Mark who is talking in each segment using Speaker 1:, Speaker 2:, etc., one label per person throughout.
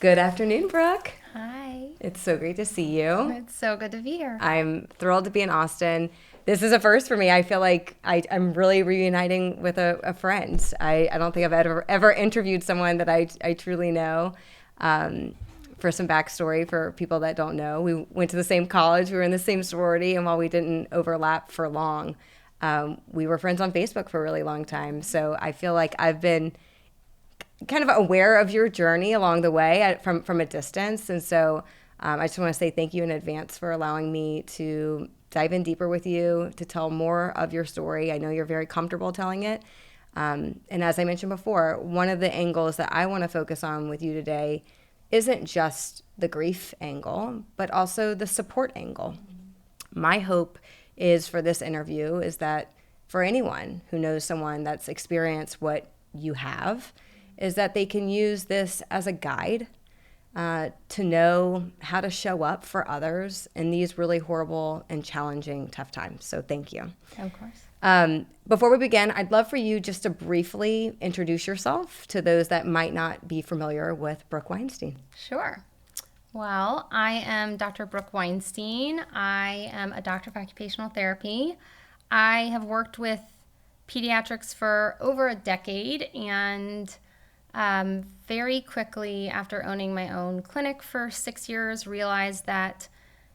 Speaker 1: Good afternoon, Brooke.
Speaker 2: Hi.
Speaker 1: It's so great to see you.
Speaker 2: It's so good to be here.
Speaker 1: I'm thrilled to be in Austin. This is a first for me. I feel like I'm really reuniting with a friend. I don't think I've ever interviewed someone that I truly know. For some backstory for people that don't know, we went to the same college, we were in the same sorority, and while we didn't overlap for long, we were friends on Facebook for a really long time. So I feel like I've been kind of aware of your journey along the way from a distance. And so I just want to say thank you in advance for allowing me to dive in deeper with you, to tell more of your story. I know you're very comfortable telling it. And as I mentioned before, one of the angles that I want to focus on with you today isn't just the grief angle, but also the support angle. My hope is for this interview is that for anyone who knows someone that's experienced what you have, is that they can use this as a guide to know how to show up for others in these really horrible and challenging, tough times. So thank you.
Speaker 2: Of course.
Speaker 1: Before we begin, I'd love for you just to briefly introduce yourself to those that might not be familiar with Brooke Weinstein.
Speaker 2: Sure. Well, I am Dr. Brooke Weinstein. I am a doctor of occupational therapy. I have worked with pediatrics for over a decade, and very quickly after owning my own clinic for 6 years, realized that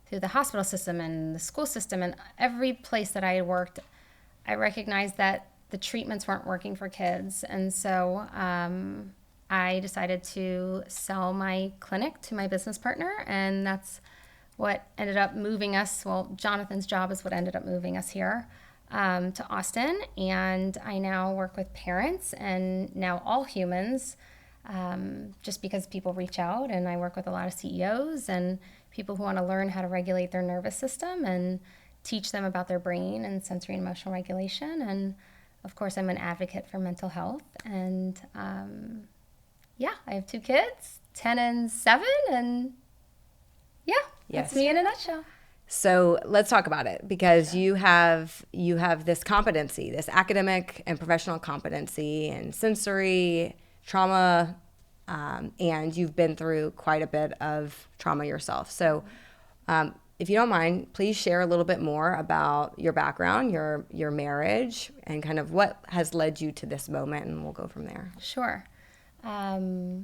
Speaker 2: through the hospital system and the school system and every place that I had worked, I recognized that the treatments weren't working for kids. And so I decided to sell my clinic to my business partner, and that's what ended up moving us. Well, Jonathan's job is what ended up moving us here to Austin, and I now work with parents and now all humans, just because people reach out, and I work with a lot of CEOs and people who want to learn how to regulate their nervous system and teach them about their brain and sensory and emotional regulation. And of course, I'm an advocate for mental health, and I have 2 kids, 10 and 7, and that's me in a nutshell.
Speaker 1: So let's talk about it, because you have this competency, this academic and professional competency in sensory trauma, and you've been through quite a bit of trauma yourself. So if you don't mind, please share a little bit more about your background, your marriage, and kind of what has led you to this moment, and we'll go from there.
Speaker 2: Sure. For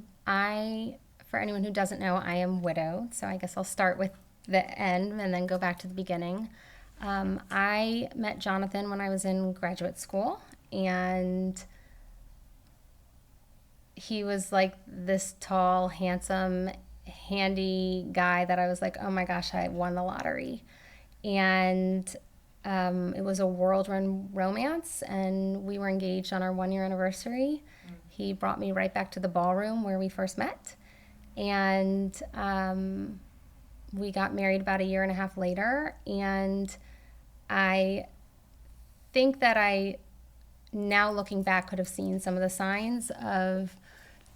Speaker 2: anyone who doesn't know, I am widowed, so I guess I'll start with the end and then go back to the beginning. I met Jonathan when I was in graduate school, and he was like this tall, handsome, handy guy that I was like, oh my gosh, I won the lottery. And it was a whirlwind romance, and we were engaged on our 1-year anniversary. He brought me right back to the ballroom where we first met, and we got married about 1.5 years later. And I think that I, now looking back, could have seen some of the signs of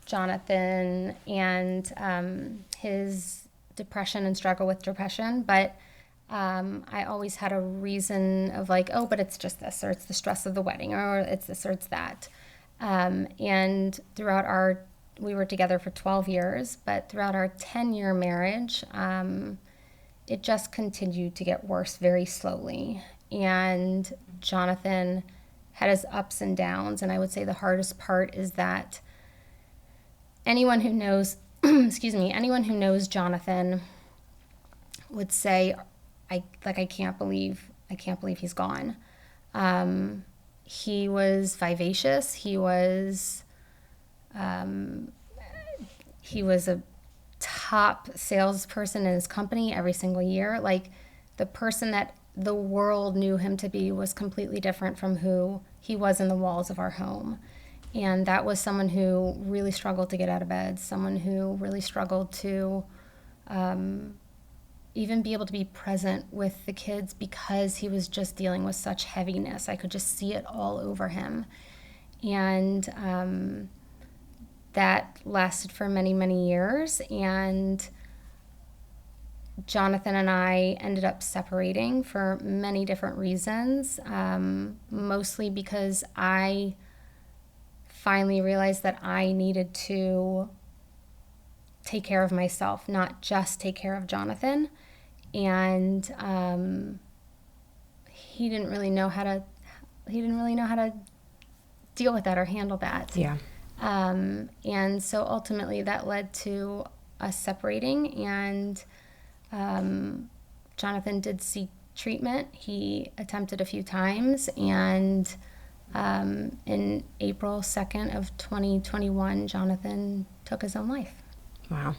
Speaker 2: Jonathan and his depression and struggle with depression, but I always had a reason of like, oh, but it's just this, or it's the stress of the wedding, or it's this, or it's that. And we were together for 12 years, but throughout our 10-year marriage, it just continued to get worse very slowly. And Jonathan had his ups and downs, and I would say the hardest part is that anyone who knows, anyone who knows Jonathan would say, I can't believe he's gone. He was vivacious. He was a top salesperson in his company every single year. Like, the person that the world knew him to be was completely different from who he was in the walls of our home. And that was someone who really struggled to get out of bed, someone who really struggled to even be able to be present with the kids, because he was just dealing with such heaviness. I could just see it all over him. And that lasted for many, many years. And Jonathan and I ended up separating for many different reasons, mostly because I finally realized that I needed to take care of myself, not just take care of Jonathan. And he didn't really know how to deal with that or handle that.
Speaker 1: Yeah.
Speaker 2: And so ultimately that led to us separating, and Jonathan did seek treatment. He attempted a few times, and in April 2nd of 2021, Jonathan took his own life.
Speaker 1: Wow.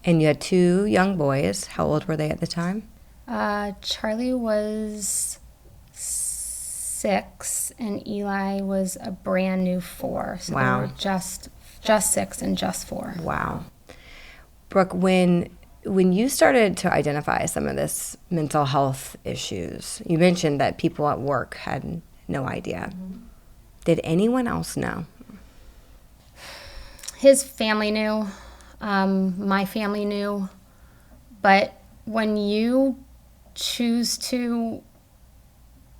Speaker 1: And you had 2 young boys. How old were they at the time?
Speaker 2: Charlie was 6, and Eli was a brand new 4. So
Speaker 1: Wow.
Speaker 2: they were just 6 and just 4.
Speaker 1: Wow. Brooke, when you started to identify some of this mental health issues, you mentioned that people at work had no idea. Mm-hmm. Did anyone else know?
Speaker 2: His family knew. My family knew. But when you choose to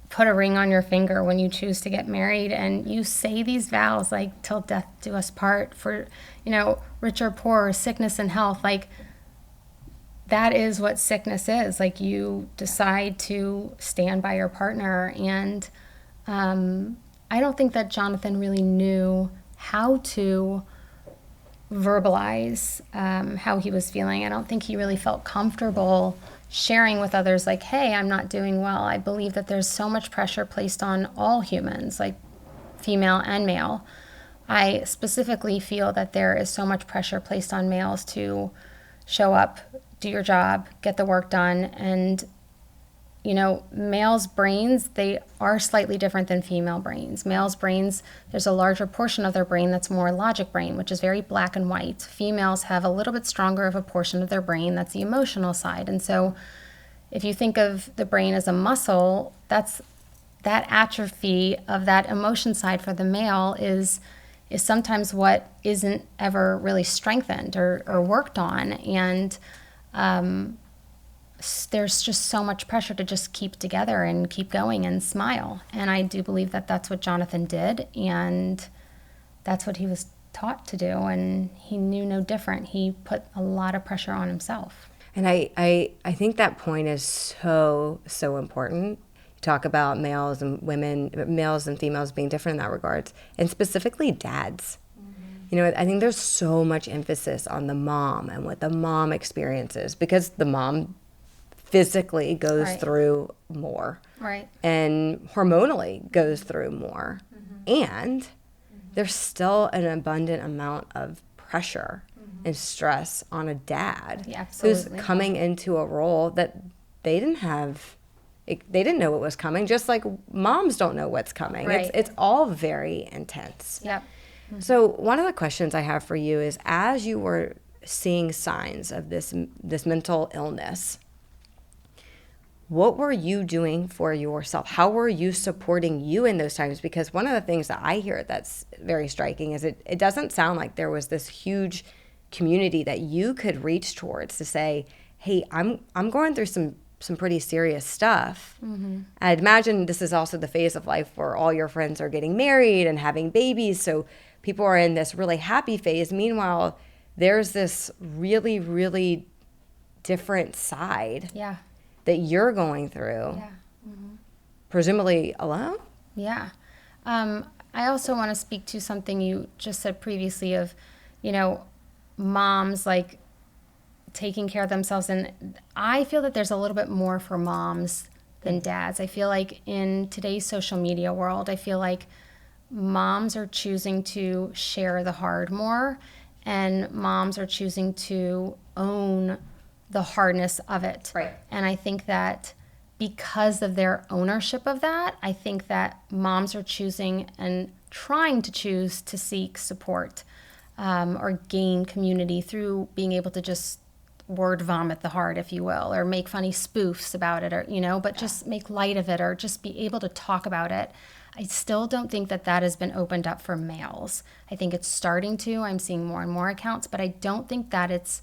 Speaker 2: put a ring on your finger, when you choose to get married, and you say these vows, like, till death do us part, for, rich or poor, sickness and health, like, that is what sickness is. Like, you decide to stand by your partner. And I don't think that Jonathan really knew how to verbalize how he was feeling. I don't think he really felt comfortable sharing with others, like, hey, I'm not doing well. I believe that there's so much pressure placed on all humans, like female and male. I specifically feel that there is so much pressure placed on males to show up, do your job, get the work done. And, males' brains, they are slightly different than female brains. Males' brains, there's a larger portion of their brain that's more logic brain, which is very black and white. Females have a little bit stronger of a portion of their brain that's the emotional side. And so if you think of the brain as a muscle, that atrophy of that emotion side for the male is sometimes what isn't ever really strengthened or worked on. And there's just so much pressure to just keep together and keep going and smile. And I do believe that that's what Jonathan did, and that's what he was taught to do, and he knew no different. He put a lot of pressure on himself.
Speaker 1: And I think that point is so, so important. You talk about males and females being different in that regard, and specifically dads. Mm-hmm. I think there's so much emphasis on the mom and what the mom experiences, because the mom physically goes through more.
Speaker 2: Right.
Speaker 1: And hormonally goes through more. Mm-hmm. And there's still an abundant amount of pressure and stress on a dad who's coming into a role that they didn't know what was coming, just like moms don't know what's coming.
Speaker 2: Right.
Speaker 1: It's all very intense.
Speaker 2: Yep.
Speaker 1: Mm-hmm. So one of the questions I have for you is, as you were seeing signs of this mental illness, what were you doing for yourself? How were you supporting you in those times? Because one of the things that I hear that's very striking is it doesn't sound like there was this huge community that you could reach towards to say, hey, I'm going through some pretty serious stuff. Mm-hmm. I'd imagine this is also the phase of life where all your friends are getting married and having babies, so people are in this really happy phase. Meanwhile, there's this really, really different side that you're going through, presumably alone?
Speaker 2: Yeah. I also want to speak to something you just said previously of, moms, like, taking care of themselves. And I feel that there's a little bit more for moms than dads. I feel like in today's social media world, I feel like moms are choosing to share the hard more, and moms are choosing to own the hardness of it.
Speaker 1: Right.
Speaker 2: And I think that because of their ownership of that, I think that moms are choosing and trying to choose to seek support or gain community through being able to just word vomit the hard, if you will, or make funny spoofs about it, or, but just make light of it, or just be able to talk about it. I still don't think that has been opened up for males. I think it's starting to. I'm seeing more and more accounts, but I don't think that it's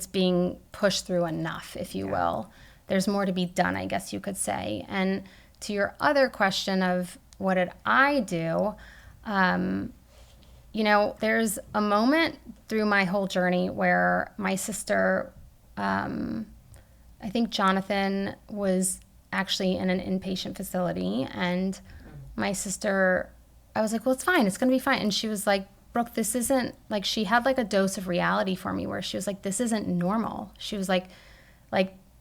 Speaker 2: being pushed through enough, if you will. There's more to be done, I guess you could say. And to your other question of what did I do, there's a moment through my whole journey where my sister, I think Jonathan was actually in an inpatient facility, and my sister, I was like, well, it's fine. It's going to be fine. And she was like, Brooke, this isn't, like, she had like a dose of reality for me where she was like, this isn't normal. She was like,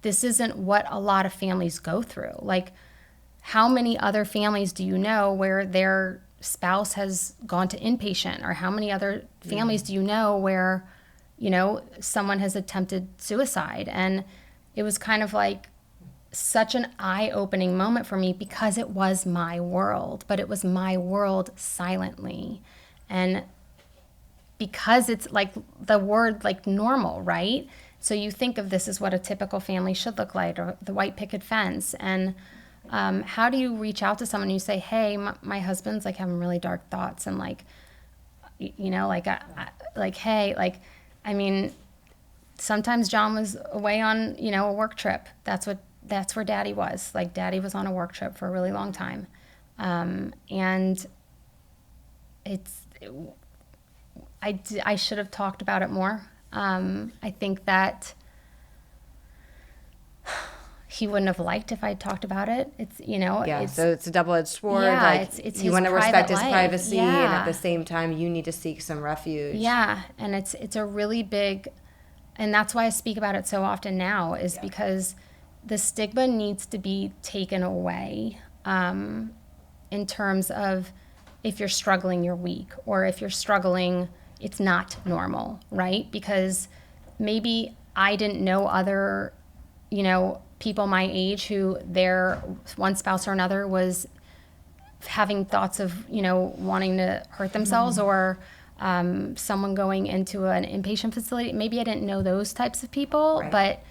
Speaker 2: this isn't what a lot of families go through. Like, how many other families do you know where their spouse has gone to inpatient? Or how many other families do you know where, someone has attempted suicide? And it was kind of like such an eye-opening moment for me because it was my world, but it was my world silently. And because it's like the word like normal, right? So you think of this as what a typical family should look like, or the white picket fence. And how do you reach out to someone and you say, hey, my husband's like having really dark thoughts, and like, hey, like, I mean, sometimes John was away on, a work trip. That's where Daddy was. Like, Daddy was on a work trip for a really long time. And I should have talked about it more. I think that he wouldn't have liked if I talked about it.
Speaker 1: So it's a double-edged sword.
Speaker 2: Yeah,
Speaker 1: like,
Speaker 2: it's
Speaker 1: you
Speaker 2: his
Speaker 1: want to respect his
Speaker 2: private life.
Speaker 1: privacy, and
Speaker 2: Yeah.
Speaker 1: at the same time, you need to seek some refuge.
Speaker 2: Yeah, and it's a really big, and that's why I speak about it so often now, is because the stigma needs to be taken away, in terms of, if you're struggling, you're weak, or if you're struggling, it's not normal, right? Because maybe I didn't know other, people my age who their one spouse or another was having thoughts of, wanting to hurt themselves, or someone going into an inpatient facility. Maybe I didn't know those types of people,
Speaker 1: Right.
Speaker 2: but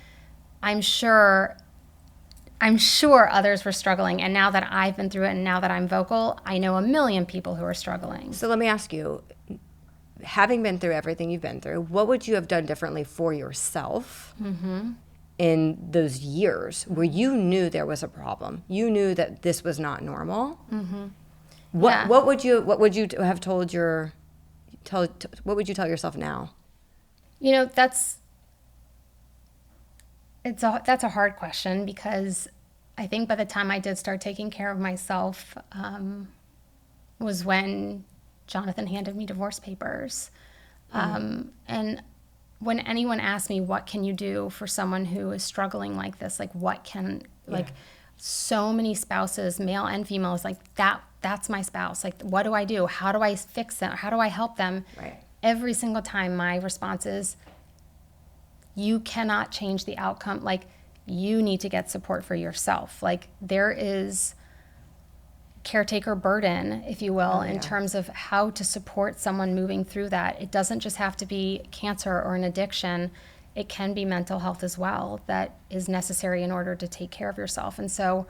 Speaker 2: I'm sure others were struggling. And now that I've been through it, and now that I'm vocal, I know a million people who are struggling.
Speaker 1: So let me ask you, having been through everything you've been through, what would you have done differently for yourself in those years where you knew there was a problem? You knew that this was not normal. What would you have told what would you tell yourself now?
Speaker 2: That's a hard question, because I think by the time I did start taking care of myself, was when Jonathan handed me divorce papers. And when anyone asks me, what can you do for someone who is struggling like this? Like, like, so many spouses, male and female, is like, that's my spouse. Like, what do I do? How do I fix them? How do I help them?
Speaker 1: Right.
Speaker 2: Every single time my response is, you cannot change the outcome. Like, you need to get support for yourself. Like, there is caretaker burden, if you will, in terms of how to support someone moving through that. It doesn't just have to be cancer or an addiction. It can be mental health as well that is necessary in order to take care of yourself. And so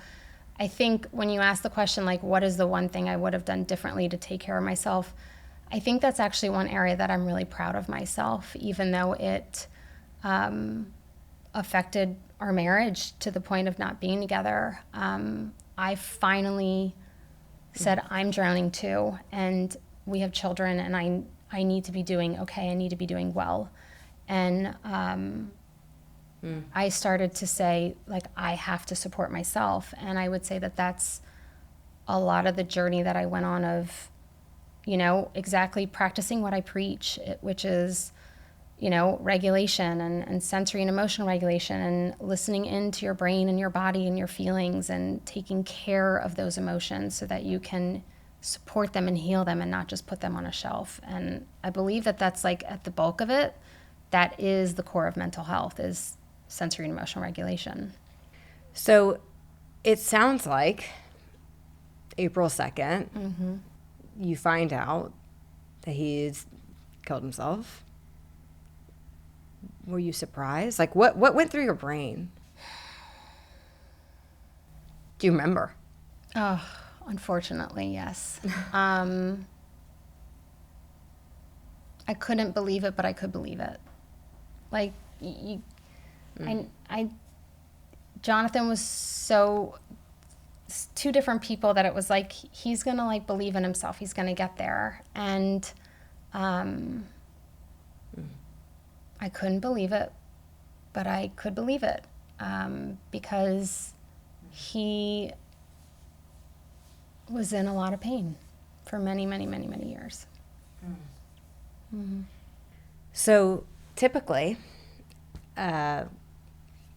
Speaker 2: I think when you ask the question, like, what is the one thing I would have done differently to take care of myself? I think that's actually one area that I'm really proud of myself, even though it affected our marriage to the point of not being together. I finally said, I'm drowning too, and we have children, and I need to be doing okay. I need to be doing well. And I started to say, like, I have to support myself. And I would say that that's a lot of the journey that I went on of, exactly practicing what I preach, which is, regulation and sensory and emotional regulation, and listening into your brain and your body and your feelings, and taking care of those emotions so that you can support them and heal them and not just put them on a shelf. And I believe that that's, like, at the bulk of it, that is the core of mental health, is sensory and emotional regulation.
Speaker 1: So it sounds like April 2nd, you find out that he's killed himself. Were you surprised? Like, what went through your brain? Do you remember?
Speaker 2: Oh, unfortunately, yes. I couldn't believe it, but I could believe it. Like, Jonathan was so two different people that it was like, he's gonna, like, believe in himself. He's gonna get there. And I couldn't believe it, but I could believe it, because he was in a lot of pain for many, many, many, many years.
Speaker 1: So typically, in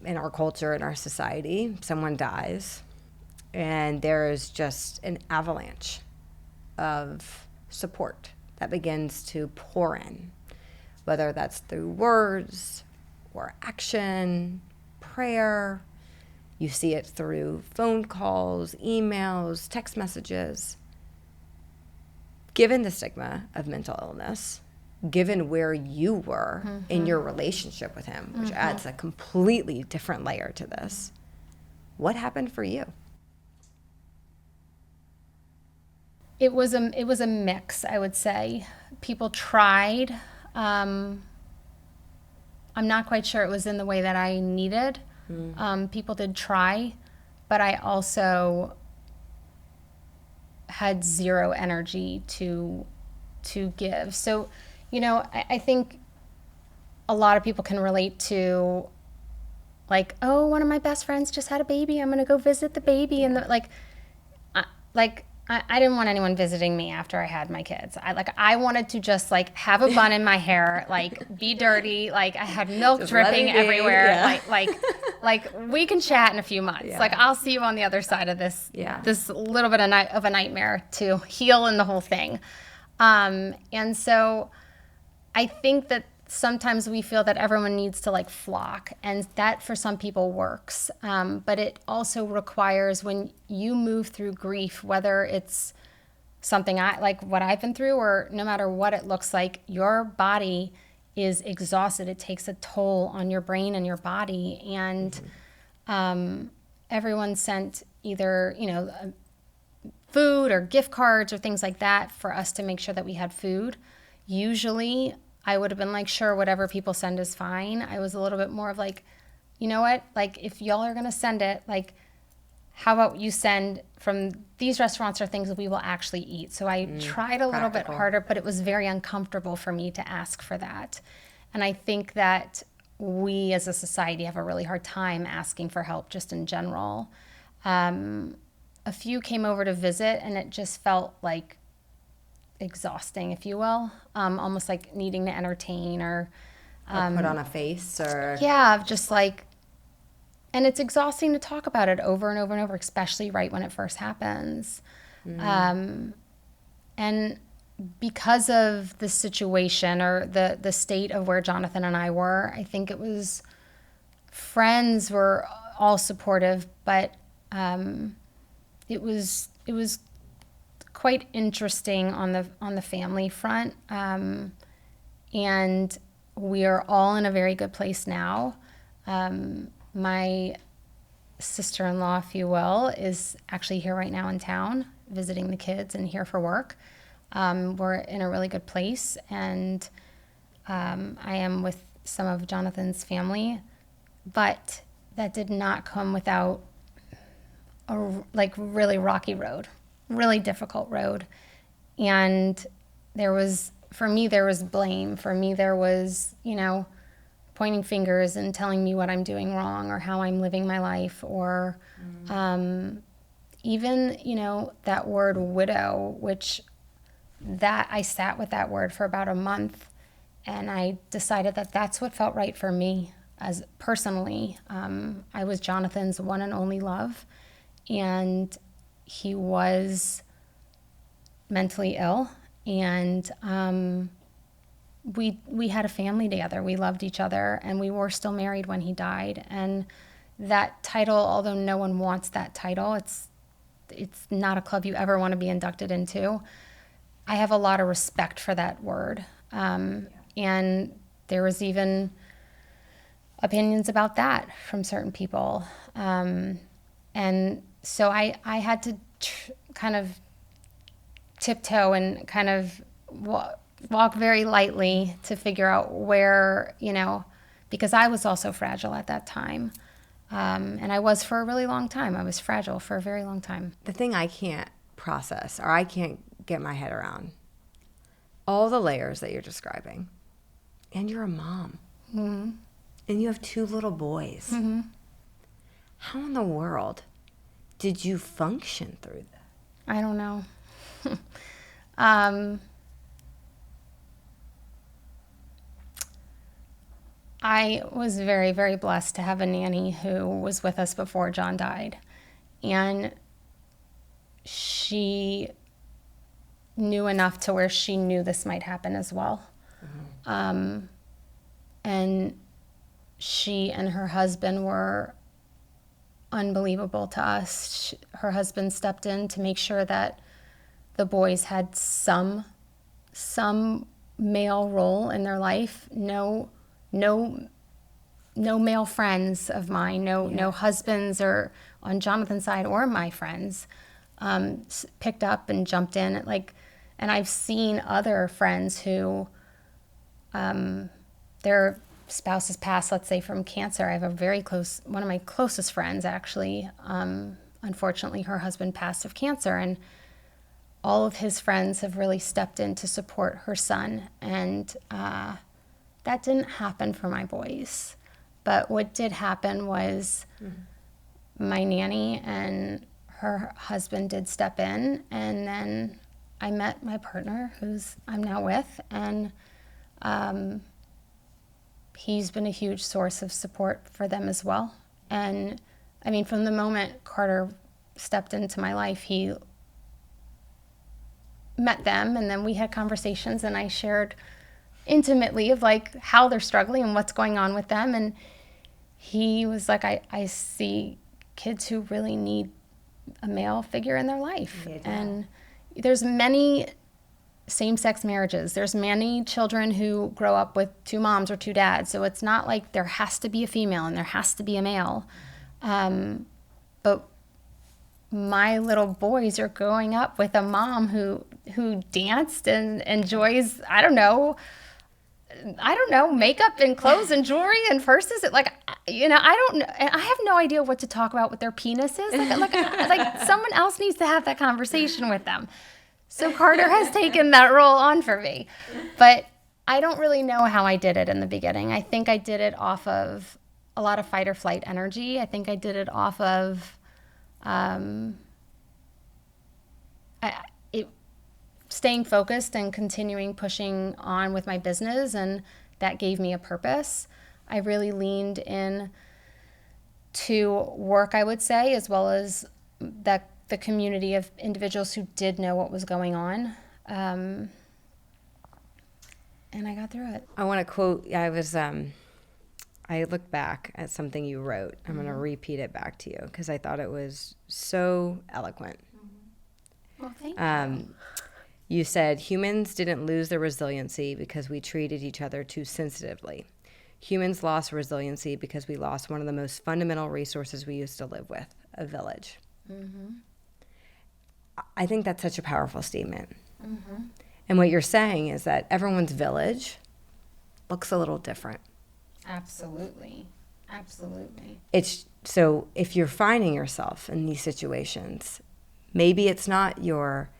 Speaker 1: our culture, in our society, someone dies, and there is just an avalanche of support that begins to pour in, whether that's through words or action, prayer. You see it through phone calls, emails, text messages. Given the stigma of mental illness, given where you were in your relationship with him, which adds a completely different layer to this, what happened for you?
Speaker 2: It was a mix, I would say. People tried. I'm not quite sure it was in the way that I needed. People did try, but I also had zero energy to give. So, I think a lot of people can relate to, like, oh, one of my best friends just had a baby. I'm going to go visit the baby. And I didn't want anyone visiting me after I had my kids. I wanted to just have a bun in my hair, be dirty. I had milk just dripping everywhere. Yeah. We can chat in a few months. Yeah. I'll see you on the other side of this, this little bit of a nightmare to heal in the whole thing. And so I think that sometimes we feel that everyone needs to flock, and that for some people works. But it also requires, when you move through grief, whether it's something what I've been through, or no matter what it looks like, your body is exhausted. It takes a toll on your brain and your body. And everyone sent either, food or gift cards or things like that for us to make sure that we had food. Usually I would have been sure, whatever people send is fine. I was a little bit more of you know what? If y'all are going to send it, how about you send from these restaurants or things that we will actually eat? So I tried a little bit harder, but it was very uncomfortable for me to ask for that. And I think that we as a society have a really hard time asking for help just in general. A few came over to visit, and it just felt exhausting, if you will, almost needing to entertain or
Speaker 1: put on a face, or
Speaker 2: just and it's exhausting to talk about it over and over and over, especially right when it first happens. And because of the situation or the state of where Jonathan and I were, I think it was, friends were all supportive, but it was quite interesting on the family front, and we are all in a very good place now. My sister-in-law, if you will, is actually here right now in town visiting the kids and here for work. We're in a really good place, and I am with some of Jonathan's family, but that did not come without a really rocky road. Really difficult road. And there was blame. For me, there was, pointing fingers and telling me what I'm doing wrong or how I'm living my life, or even, that word widow, which I sat with that word for about a month, and I decided that that's what felt right for me as personally. I was Jonathan's one and only love, and he was mentally ill, and we had a family together. We loved each other, and we were still married when he died. And that title, although no one wants that title, it's not a club you ever want to be inducted into. I have a lot of respect for that word. And there was even opinions about that from certain people. And so I had to kind of tiptoe and kind of walk very lightly to figure out where, because I was also fragile at that time. And I was for a really long time. I was fragile for a very long time.
Speaker 1: The thing I can't process, or I can't get my head around, all the layers that you're describing, and you're a mom, and you have 2 little boys. How in the world did you function through that?
Speaker 2: I don't know. I was very, very blessed to have a nanny who was with us before John died. And she knew enough to where she knew this might happen as well. And she and her husband were unbelievable to us. Her husband stepped in to make sure that the boys had some male role in their life. No male friends of mine, no husbands or on Jonathan's side or my friends picked up and jumped in. And I've seen other friends who their spouses passed, let's say, from cancer. I have one of my closest friends actually, unfortunately her husband passed of cancer, and all of his friends have really stepped in to support her son. And that didn't happen for my boys. But what did happen was my nanny and her husband did step in, and then I met my partner, who's I'm now with, and he's been a huge source of support for them as well. And I mean, from the moment Carter stepped into my life, he met them, and then we had conversations, and I shared intimately of like how they're struggling and what's going on with them. And he was like, I see kids who really need a male figure in their life. And there's many same-sex marriages. There's many children who grow up with 2 moms or 2 dads. So it's not like there has to be a female and there has to be a male. But my little boys are growing up with a mom who danced and enjoys, I don't know, makeup and clothes and jewelry and purses. I don't know. And I have no idea what to talk about with their penises. Like someone else needs to have that conversation with them. So Carter has taken that role on for me. But I don't really know how I did it in the beginning. I think I did it off of a lot of fight or flight energy. I think I did it off of staying focused and continuing pushing on with my business, and that gave me a purpose. I really leaned in to work, I would say, as well as the community of individuals who did know what was going on. And I got through it.
Speaker 1: I want to quote, I looked back at something you wrote. I'm going to repeat it back to you because I thought it was so eloquent.
Speaker 2: Well, thank you.
Speaker 1: You said, humans didn't lose their resiliency because we treated each other too sensitively. Humans lost resiliency because we lost one of the most fundamental resources we used to live with, a village. I think that's such a powerful statement. And what you're saying is that everyone's village looks a little different.
Speaker 2: Absolutely.
Speaker 1: So if you're finding yourself in these situations, maybe it's not your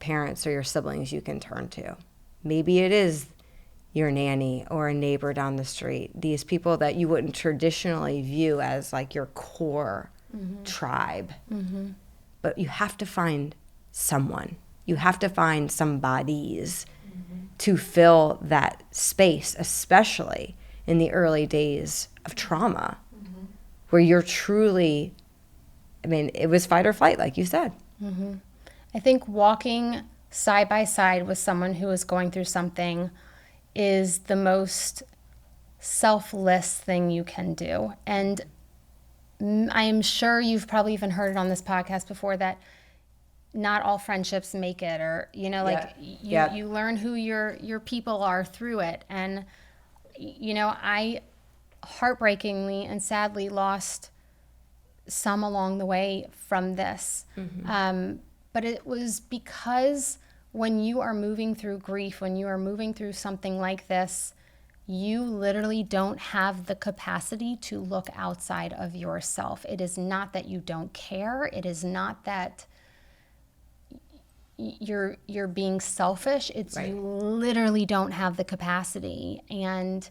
Speaker 1: parents or your siblings you can turn to. Maybe it is your nanny or a neighbor down the street, these people that you wouldn't traditionally view as like your core tribe. But you have to find someone. You have to find some bodies to fill that space, especially in the early days of trauma, where you're truly, it was fight or flight, like you said.
Speaker 2: I think walking side by side with someone who is going through something is the most selfless thing you can do. And I am sure you've probably even heard it on this podcast before that not all friendships make it, or, you learn who your people are through it. And, I heartbreakingly and sadly lost some along the way from this. But it was because when you are moving through grief, when you are moving through something like this, you literally don't have the capacity to look outside of yourself. It is not that you don't care. It is not that you're being selfish. It's
Speaker 1: Right.
Speaker 2: you literally don't have the capacity, and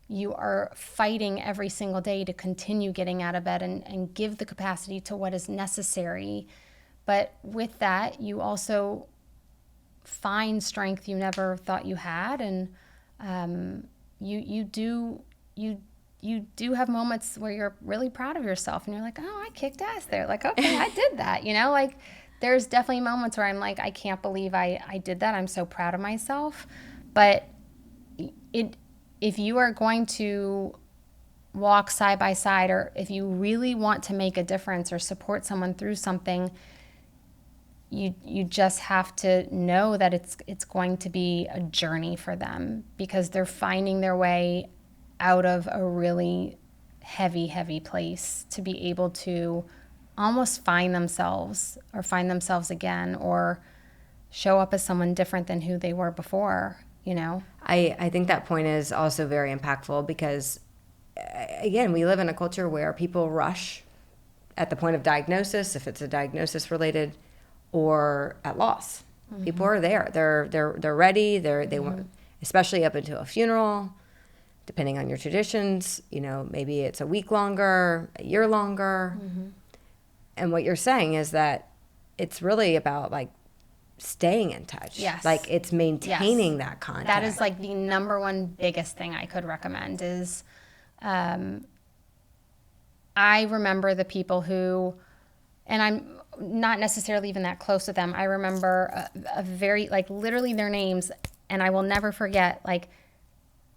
Speaker 2: you are fighting every single day to continue getting out of bed and give the capacity to what is necessary. But with that, you also find strength you never thought you had, and you do have moments where you're really proud of yourself, and you're like, oh, I kicked ass there. Like, okay, I did that. Like there's definitely moments where I'm like, I can't believe I did that. I'm so proud of myself. But if you are going to walk side by side, or if you really want to make a difference or support someone through something, you just have to know that it's going to be a journey for them, because they're finding their way out of a really heavy place to be able to almost find themselves again, or show up as someone different than who they were before.
Speaker 1: I think that point is also very impactful, because again, we live in a culture where people rush at the point of diagnosis, if it's a diagnosis related, or at loss. Mm-hmm. People are there. They're ready. They want, especially up into a funeral, depending on your traditions, maybe it's a week longer, a year longer. Mm-hmm. And what you're saying is that it's really about like staying in touch.
Speaker 2: Yes.
Speaker 1: Like it's maintaining that contact.
Speaker 2: That is like the number one biggest thing I could recommend is, I remember the people who, and I'm not necessarily even that close with them. I remember a very, like literally their names, and I will never forget, like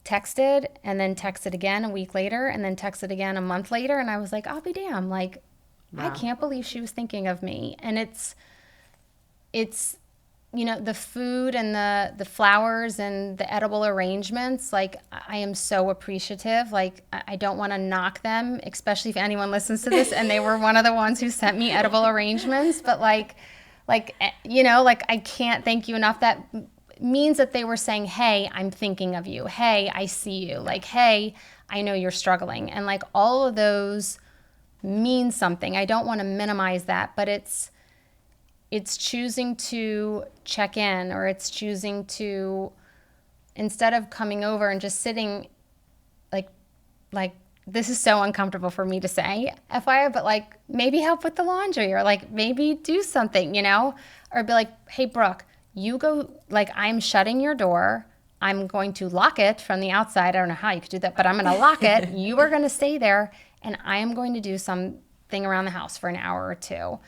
Speaker 2: texted and then texted again a week later and then texted again a month later. And I was like, I'll be damned. Like, wow. I can't believe she was thinking of me. And it's, the food and the flowers and the edible arrangements, like I am so appreciative. Like I don't want to knock them, especially if anyone listens to this and they were one of the ones who sent me edible arrangements. But like I can't thank you enough. That means that they were saying, hey, I'm thinking of you. Hey, I see you. Like, hey, I know you're struggling. And like all of those mean something. I don't want to minimize that, but it's choosing to check in, or it's choosing to, instead of coming over and just sitting, like this is so uncomfortable for me to say, FYI, but like maybe help with the laundry, or like maybe do something, or be like, hey, Brooke, you go, like I'm shutting your door. I'm going to lock it from the outside. I don't know how you could do that, but I'm going to lock it. You are going to stay there, and I am going to do something around the house for an hour or two.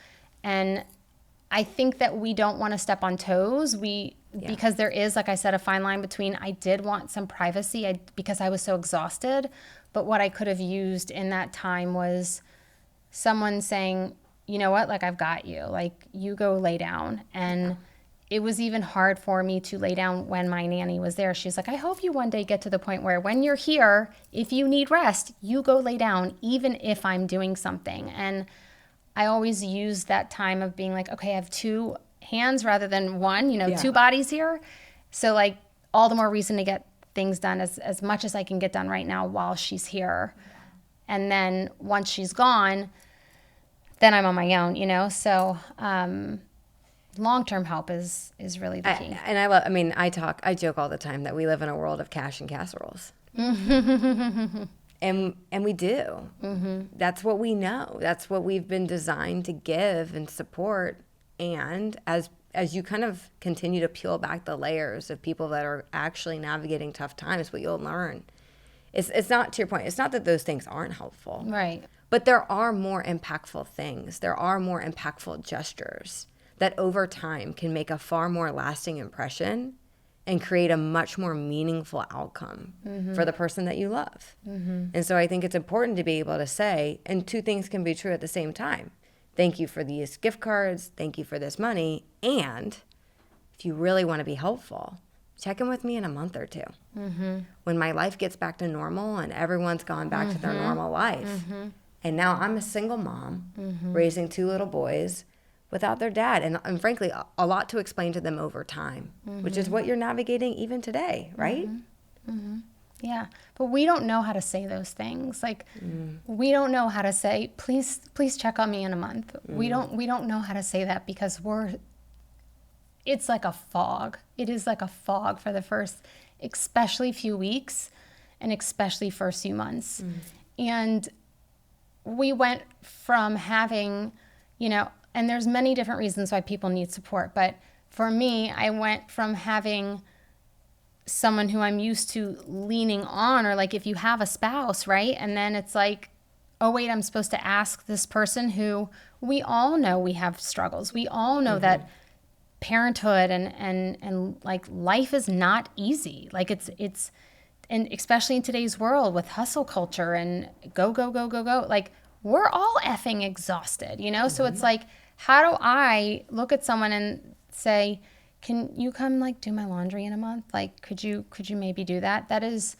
Speaker 2: And I think that we don't want to step on toes. Because there is, like I said, a fine line between, I did want some privacy because I was so exhausted, but what I could have used in that time was someone saying, you know what, like I've got you, like you go lay down. And it was even hard for me to lay down when my nanny was there. She's like, I hope you one day get to the point where when you're here, if you need rest, you go lay down, even if I'm doing something. And I always use that time of being like, okay, I have two hands rather than one, two bodies here. So like all the more reason to get things done as much as I can get done right now while she's here. And then once she's gone, then I'm on my own, So long-term help is really the key.
Speaker 1: I joke all the time that we live in a world of cash and casseroles. And we do. Mm-hmm. That's what we know. That's what we've been designed to give and support. And as you kind of continue to peel back the layers of people that are actually navigating tough times, what you'll learn, it's not, to your point, it's not that those things aren't helpful.
Speaker 2: Right.
Speaker 1: But there are more impactful things. There are more impactful gestures that over time can make a far more lasting impression and create a much more meaningful outcome for the person that you love. Mm-hmm. And so I think it's important to be able to say, and two things can be true at the same time. Thank you for these gift cards. Thank you for this money. And if you really want to be helpful, check in with me in a month or two. Mm-hmm. When my life gets back to normal and everyone's gone back to their normal life. Mm-hmm. And now I'm a single mom raising two little boys without their dad. And frankly, a lot to explain to them over time, which is what you're navigating even today, right?
Speaker 2: Mm-hmm. Mm-hmm. Yeah. But we don't know how to say those things. Like, we don't know how to say, please check on me in a month. We don't know how to say that because it's like a fog. It is like a fog for the first, especially few weeks and especially first few months. And we went from having, and there's many different reasons why people need support. But for me, I went from having someone who I'm used to leaning on, or like if you have a spouse, right? And then it's like, oh, wait, I'm supposed to ask this person who we all know we have struggles. We all know that parenthood and like life is not easy. Like it's, and especially in today's world with hustle culture and go, like we're all effing exhausted, So it's like, how do I look at someone and say, can you come like do my laundry in a month? Like, could you maybe do that? That is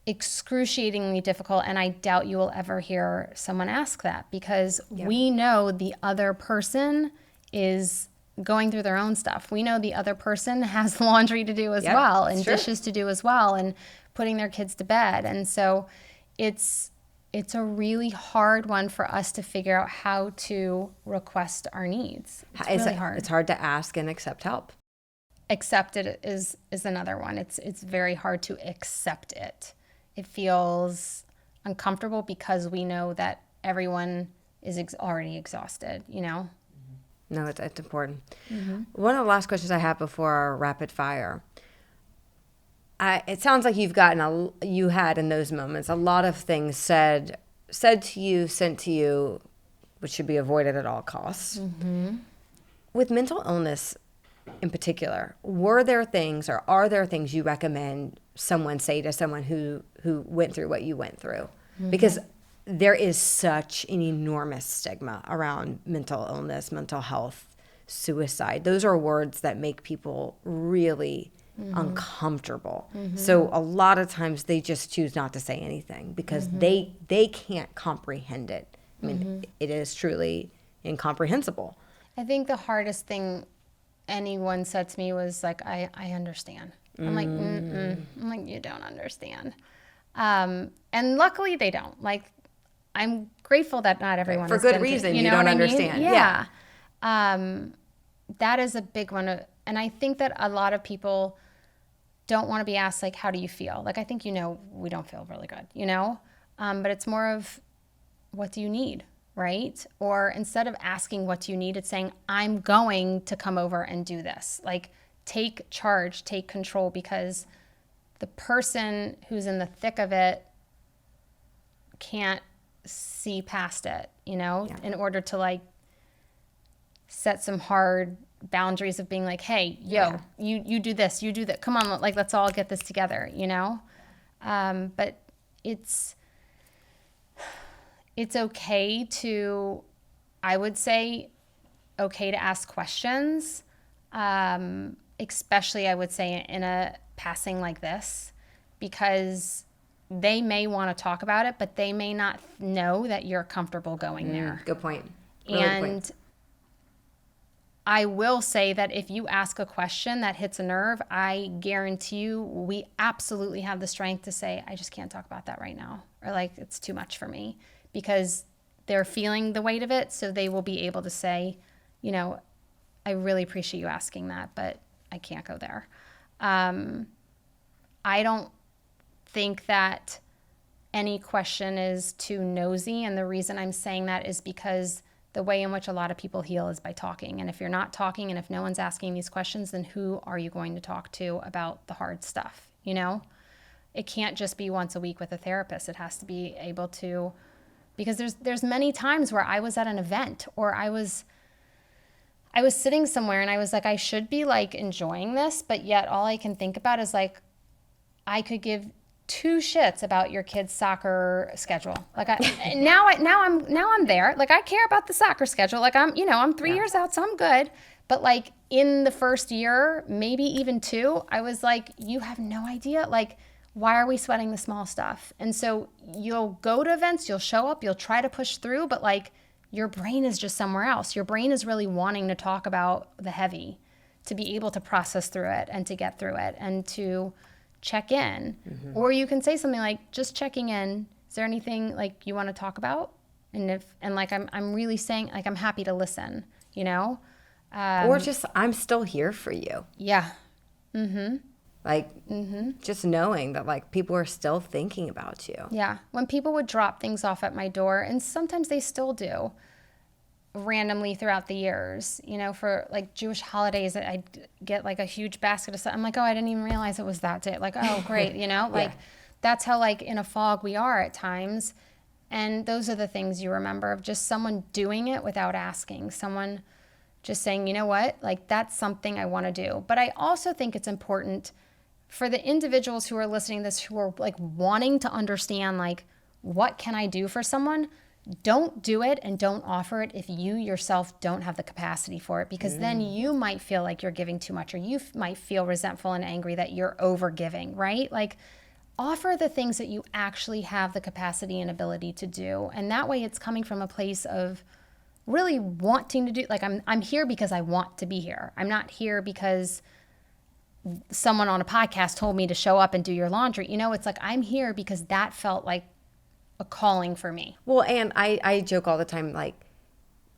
Speaker 2: excruciatingly difficult. And I doubt you will ever hear someone ask that, because we know the other person is going through their own stuff. We know the other person has laundry to do as well, and dishes to do as well, and putting their kids to bed. And so it's a really hard one for us to figure out how to request our needs. It's really hard.
Speaker 1: It's hard to ask and accept help.
Speaker 2: Accept it is another one. It's very hard to accept it. It feels uncomfortable because we know that everyone is already exhausted, No,
Speaker 1: it's important. One of the last questions I have before our rapid fire. It sounds like you had in those moments a lot of things said to you, sent to you, which should be avoided at all costs. With mental illness in particular, were there things or are there things you recommend someone say to someone who went through what you went through? Because there is such an enormous stigma around mental illness, mental health, suicide. Those are words that make people really uncomfortable. So a lot of times they just choose not to say anything because they can't comprehend it. I mean, it is truly incomprehensible.
Speaker 2: I think the hardest thing anyone said to me was like, I understand. I'm like, I'm like, you don't understand. And luckily they don't. Like, I'm grateful that not everyone
Speaker 1: for good reason you don't understand. Yeah.
Speaker 2: That is a big one. And I think that a lot of people don't want to be asked, like, how do you feel? Like, I think, we don't feel really good, but it's more of, what do you need? Right? Or instead of asking what do you need, it's saying, I'm going to come over and do this. Like, take charge, take control, because the person who's in the thick of it can't see past it, in order to like set some hard boundaries of being like, hey, you do this, you do that. Come on, like, let's all get this together, But it's okay to, I would say, okay to ask questions, especially I would say in a passing like this, because they may want to talk about it, but they may not know that you're comfortable going there.
Speaker 1: Good point. Really
Speaker 2: and
Speaker 1: good point.
Speaker 2: I will say that if you ask a question that hits a nerve, I guarantee you we absolutely have the strength to say, I just can't talk about that right now, or like, it's too much for me, because they're feeling the weight of it. So they will be able to say, I really appreciate you asking that, but I can't go there. I don't think that any question is too nosy. And the reason I'm saying that is because the way in which a lot of people heal is by talking. And if you're not talking, and if no one's asking these questions, then who are you going to talk to about the hard stuff? It can't just be once a week with a therapist. It has to be able to, because there's many times where I was at an event, or I was sitting somewhere and I was like, I should be like enjoying this, but yet all I can think about is like, I could give two shits about your kid's soccer schedule. Like, now I'm there. Like, I care about the soccer schedule. Like, I'm 3 years out, so I'm good. But like, in the first year, maybe even 2, I was like, you have no idea. Like, why are we sweating the small stuff? And so you'll go to events, you'll show up, you'll try to push through, but like, your brain is just somewhere else. Your brain is really wanting to talk about the heavy, to be able to process through it and to get through it and to check in. Or you can say something like, just checking in. Is there anything like you want to talk about? And like, I'm really saying, like, I'm happy to listen,
Speaker 1: Or just, I'm still here for you.
Speaker 2: Yeah.
Speaker 1: Like, just knowing that, like, people are still thinking about you.
Speaker 2: Yeah. When people would drop things off at my door, and sometimes they still do randomly throughout the years, you know, for like Jewish holidays, I'd get like a huge basket of stuff. I'm like, oh, I didn't even realize it was that day. Like, oh, great. You know, like that's how like in a fog we are at times. And those are the things you remember of just someone doing it without asking, someone just saying, you know what, like that's something I want to do. But I also think it's important for the individuals who are listening to this, who are like wanting to understand, like, what can I do for someone? Don't do it and don't offer it if you yourself don't have the capacity for it, because then you might feel like you're giving too much, or you might feel resentful and angry that you're over giving, right? Like, offer the things that you actually have the capacity and ability to do. And that way it's coming from a place of really wanting to do, like, I'm here because I want to be here. I'm not here because someone on a podcast told me to show up and do your laundry. You know, it's like, I'm here because that felt like a calling for me.
Speaker 1: Well, and I joke all the time, like,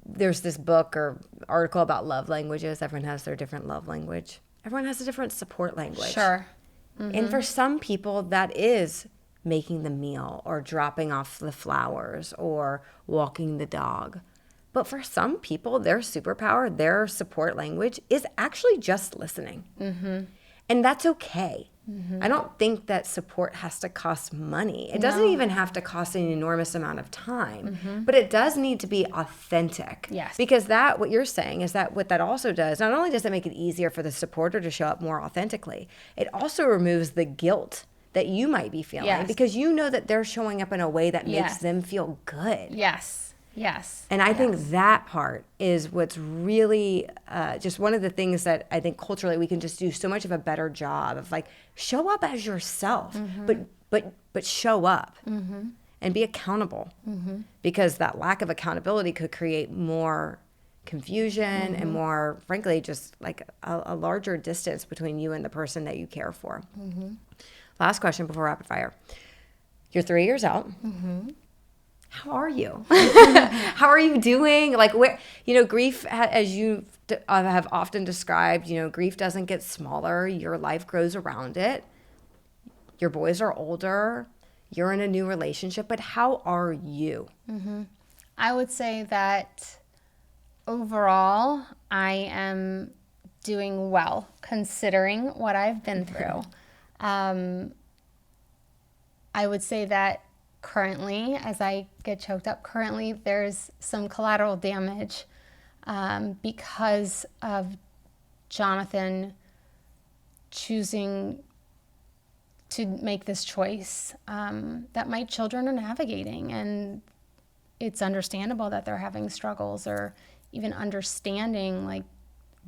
Speaker 1: there's this book or article about love languages. Everyone has their different love language. Everyone has a different support language.
Speaker 2: Sure.
Speaker 1: And for some people, that is making the meal or dropping off the flowers or walking the dog. But for some people, their superpower, their support language is actually just listening. And that's okay. I don't think that support has to cost money. It doesn't even have to cost an enormous amount of time, but it does need to be authentic.
Speaker 2: Yes.
Speaker 1: Because what you're saying is that what that also does, not only does it make it easier for the supporter to show up more authentically, it also removes the guilt that you might be feeling, because you know that they're showing up in a way that makes them feel good.
Speaker 2: Yes.
Speaker 1: And I think that part is what's really just one of the things that I think culturally we can just do so much of a better job of, like, show up as yourself, but show up and be accountable, because that lack of accountability could create more confusion and more, frankly, just like a larger distance between you and the person that you care for. Last question before rapid fire. You're 3 years out. How are you? How are you doing? Like, where, you know, grief, as you have often described, you know, grief doesn't get smaller. Your life grows around it. Your boys are older. You're in a new relationship. But how are you?
Speaker 2: I would say that overall, I am doing well, considering what I've been through. I would say that currently, as I get choked up, currently there's some collateral damage because of Jonathan choosing to make this choice that my children are navigating. And it's understandable that they're having struggles, or even understanding like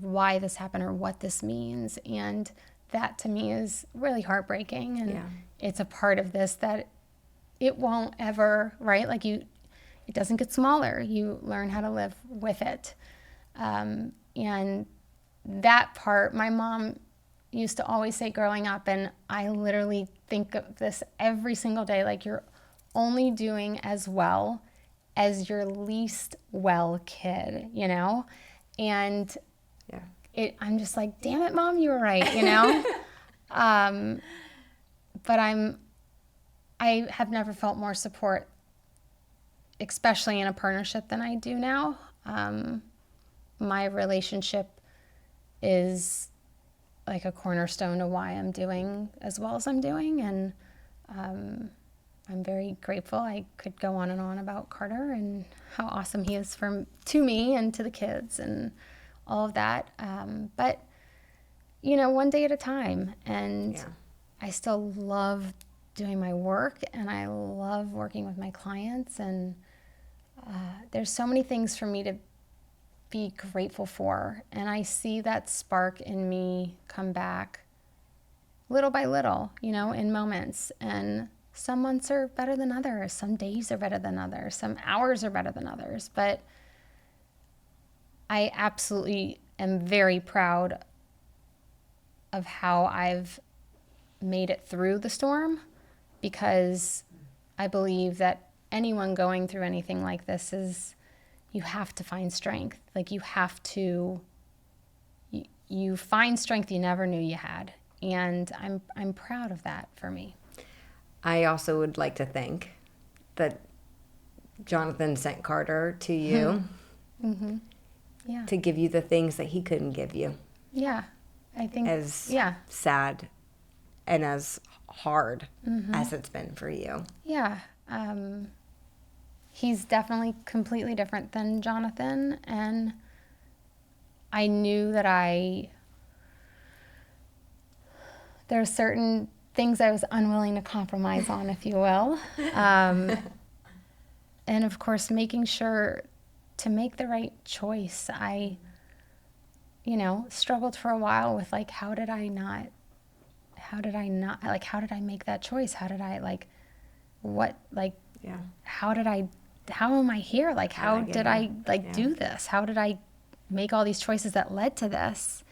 Speaker 2: why this happened or what this means. And that to me is really heartbreaking. And it's a part of this that it won't ever, right? Like, it doesn't get smaller. You learn how to live with it. And that part, my mom used to always say growing up, and I literally think of this every single day, like, you're only doing as well as your least well kid, you know? And I'm just like, damn it, Mom, you were right, you know? But I have never felt more support, especially in a partnership, than I do now. My relationship is like a cornerstone to why I'm doing as well as I'm doing. And I'm very grateful. I could go on and on about Carter and how awesome he is to me and to the kids and all of that. But, you know, one day at a time. And I still love doing my work, and I love working with my clients, and there's so many things for me to be grateful for, and I see that spark in me come back little by little, you know, in moments. And some months are better than others, some days are better than others, some hours are better than others, but I absolutely am very proud of how I've made it through the storm, because I believe that anyone going through anything like this you have to find strength. Like, you have to you find strength you never knew you had. And I'm proud of that for me.
Speaker 1: I also would like to think that Jonathan sent Carter to you
Speaker 2: Yeah.
Speaker 1: to give you the things that he couldn't give you.
Speaker 2: Yeah. I think,
Speaker 1: As
Speaker 2: yeah.
Speaker 1: sad and as hard as it's been for you.
Speaker 2: Yeah. He's definitely completely different than Jonathan. And I knew that there are certain things I was unwilling to compromise on, if you will. And of course, making sure to make the right choice. I, struggled for a while with like, how did I make that choice? How did I how am I here? Like, how did I do this? How did I make all these choices that led to this?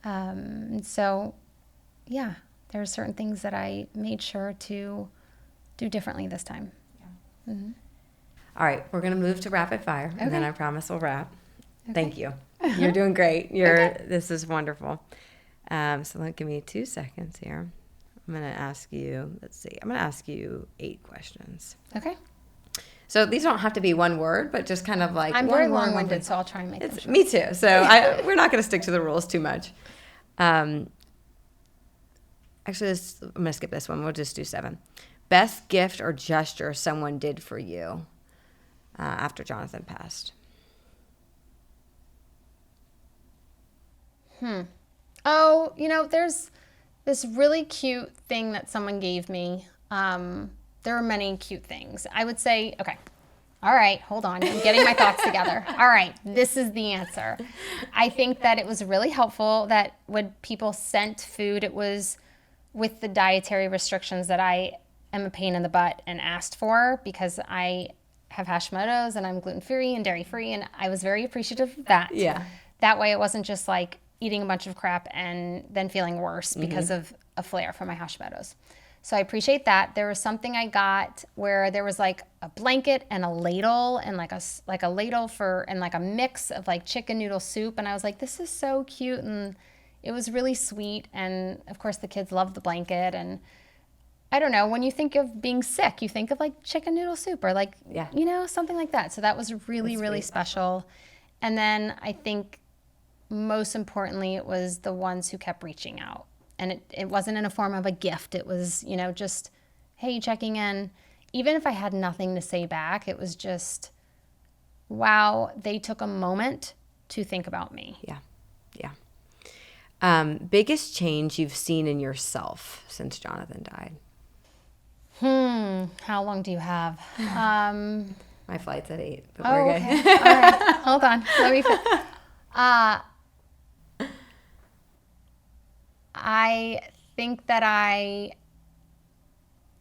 Speaker 2: So, yeah, there are certain things that I made sure to do differently this time.
Speaker 1: Yeah. All right, we're going to move to rapid fire, and then I promise we'll wrap. Okay. Thank you. You're doing great. This is wonderful. So give me 2 seconds here. I'm going to ask you, I'm going to ask you 8 questions.
Speaker 2: Okay.
Speaker 1: So these don't have to be one word, but just kind of like
Speaker 2: I'm very long-winded, so I'll try and make them short.
Speaker 1: Me too. So we're not going to stick to the rules too much. Actually, I'm going to skip this one. We'll just do 7. Best gift or gesture someone did for you after Jonathan passed.
Speaker 2: Oh, there's this really cute thing that someone gave me. There are many cute things. I would say, okay, all right, hold on. I'm getting my thoughts together. All right, this is the answer. I think that it was really helpful that when people sent food, it was with the dietary restrictions that I am a pain in the butt and asked for, because I have Hashimoto's and I'm gluten-free and dairy-free, and I was very appreciative of that.
Speaker 1: Yeah.
Speaker 2: That way it wasn't just like eating a bunch of crap and then feeling worse because of a flare from my Hashimoto's. So I appreciate that. There was something I got where there was like a blanket and a ladle and like a ladle and like a mix of like chicken noodle soup. And I was like, this is so cute. And it was really sweet. And of course the kids loved the blanket. And I don't know, when you think of being sick, you think of like chicken noodle soup or like, something like that. So that was really, really special. And then I think most importantly, it was the ones who kept reaching out. And it wasn't in a form of a gift. It was, just, hey, checking in. Even if I had nothing to say back, it was just, wow, they took a moment to think about me.
Speaker 1: Yeah. Biggest change you've seen in yourself since Jonathan died?
Speaker 2: How long do you have?
Speaker 1: My flight's at 8, but
Speaker 2: we're
Speaker 1: good.
Speaker 2: Okay. All right. Hold on. Let me I think that I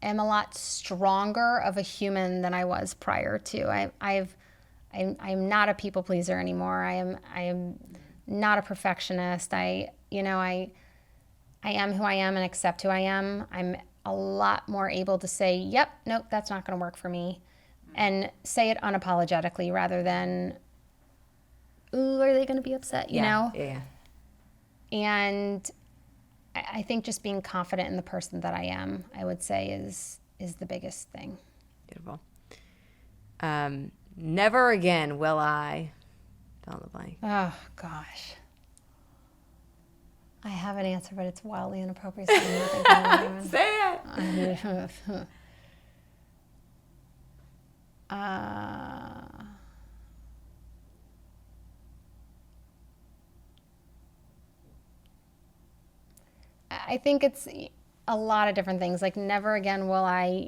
Speaker 2: am a lot stronger of a human than I was prior to. I'm not a people pleaser anymore. I am not a perfectionist. I am who I am and accept who I am. I'm a lot more able to say, yep, nope, that's not going to work for me, and say it unapologetically rather than, ooh, are they going to be upset? You know?
Speaker 1: Yeah.
Speaker 2: And I think just being confident in the person that I am, I would say is the biggest thing.
Speaker 1: Beautiful. Never again will I fill in the blank.
Speaker 2: Oh, gosh. I have an answer, but it's wildly inappropriate. So I'm not thinking about it.
Speaker 1: Say it.
Speaker 2: I think it's a lot of different things. Like, never again will I,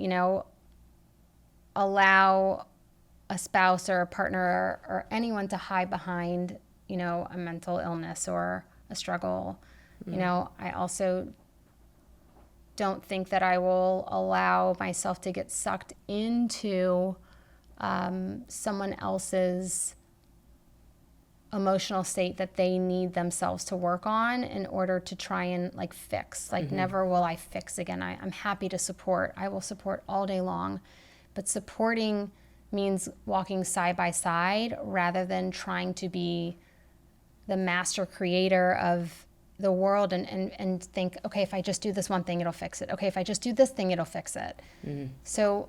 Speaker 2: allow a spouse or a partner or anyone to hide behind, a mental illness or a struggle. I also don't think that I will allow myself to get sucked into someone else's emotional state that they need themselves to work on in order to try and fix. Never will I fix again. I'm happy to support. I will support all day long. But supporting means walking side by side rather than trying to be the master creator of the world and think, okay, if I just do this one thing, it'll fix it. Okay, if I just do this thing, it'll fix it. So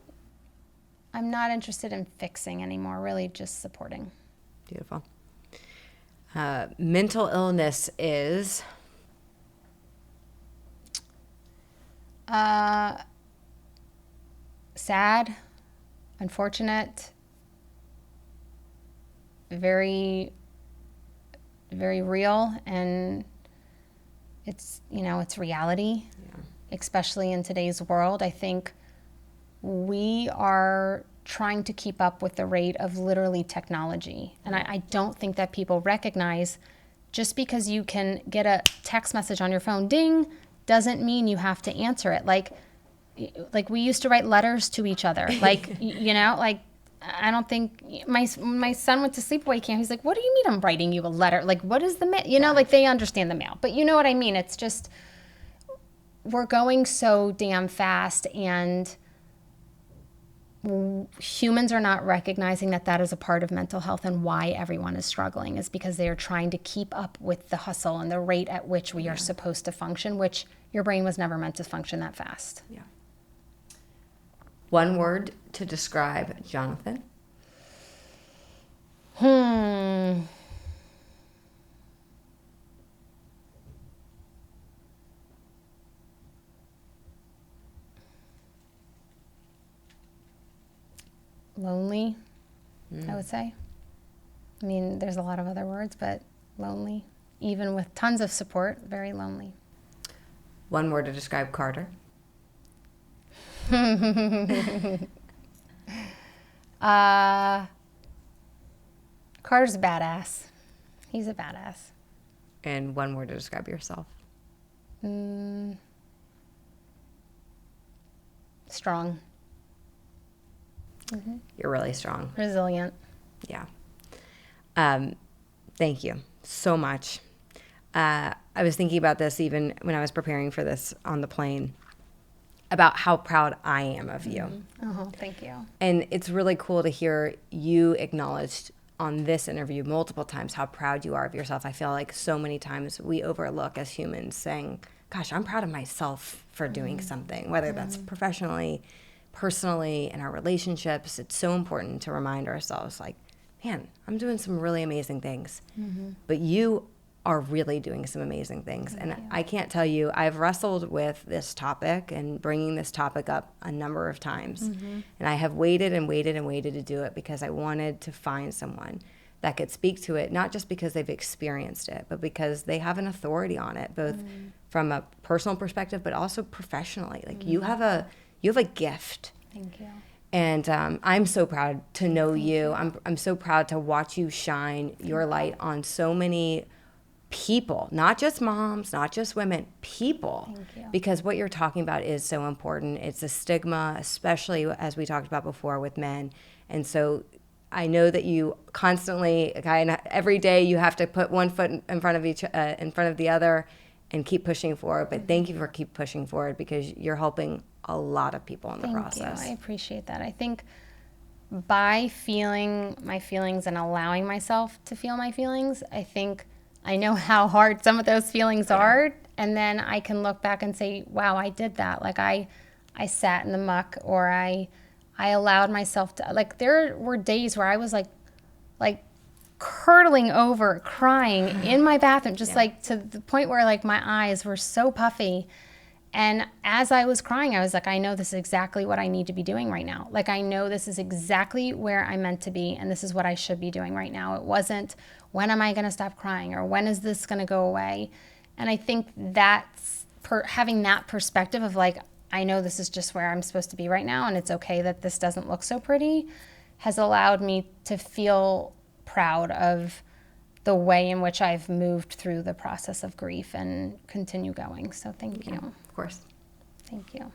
Speaker 2: I'm not interested in fixing anymore, really just supporting.
Speaker 1: Beautiful. Mental illness is?
Speaker 2: Sad, unfortunate, very, very real, and it's, it's reality, especially in today's world. I think we are trying to keep up with the rate of literally technology. And I don't think that people recognize just because you can get a text message on your phone, ding, doesn't mean you have to answer it. Like we used to write letters to each other. I don't think my son went to sleepaway camp. He's like, what do you mean I'm writing you a letter? Like, what is the mail? They understand the mail, but you know what I mean? It's just, we're going so damn fast, and humans are not recognizing that is a part of mental health, and why everyone is struggling is because they are trying to keep up with the hustle and the rate at which we are supposed to function, which your brain was never meant to function that fast.
Speaker 1: Yeah. One word to describe Jonathan?
Speaker 2: Lonely, I would say. I mean, there's a lot of other words, but lonely. Even with tons of support, very lonely.
Speaker 1: One word to describe Carter?
Speaker 2: Carter's a badass. He's a badass.
Speaker 1: And one word to describe yourself?
Speaker 2: Strong.
Speaker 1: You're really strong.
Speaker 2: Resilient.
Speaker 1: Yeah. Thank you so much. I was thinking about this even when I was preparing for this on the plane, about how proud I am of you.
Speaker 2: Oh, thank you.
Speaker 1: And it's really cool to hear you acknowledged on this interview multiple times how proud you are of yourself. I feel like so many times we overlook as humans saying, gosh, I'm proud of myself for doing something, whether that's professionally, personally, in our relationships. It's so important to remind ourselves, like, man, I'm doing some really amazing things. But you are really doing some amazing things. And I can't tell you, I've wrestled with this topic and bringing this topic up a number of times. And I have waited and waited and waited to do it because I wanted to find someone that could speak to it, not just because they've experienced it, but because they have an authority on it, both from a personal perspective, but also professionally. Like you have a gift.
Speaker 2: Thank you.
Speaker 1: And I'm so proud to know you. I'm so proud to watch you shine your light on so many people, not just moms, not just women, people.
Speaker 2: Thank you.
Speaker 1: Because what you're talking about is so important. It's a stigma, especially as we talked about before with men. And so I know that you constantly, every day you have to put one foot in front of in front of the other and keep pushing forward. But thank you for keep pushing forward, because you're helping a lot of people in the process.
Speaker 2: Thank you. I appreciate that. I think by feeling my feelings and allowing myself to feel my feelings, I know how hard some of those feelings are. And then I can look back and say, wow, I did that. Like I sat in the muck, or I allowed myself to, like, there were days where I was like curdling over, crying in my bathroom, just like to the point where like my eyes were so puffy. And as I was crying, I was like, I know this is exactly what I need to be doing right now. Like, I know this is exactly where I'm meant to be, and this is what I should be doing right now. It wasn't, when am I going to stop crying, or when is this going to go away? And I think that's having that perspective of like, I know this is just where I'm supposed to be right now, and it's okay that this doesn't look so pretty, has allowed me to feel proud of the way in which I've moved through the process of grief and continue going. So thank you.
Speaker 1: Of course.
Speaker 2: Thank you.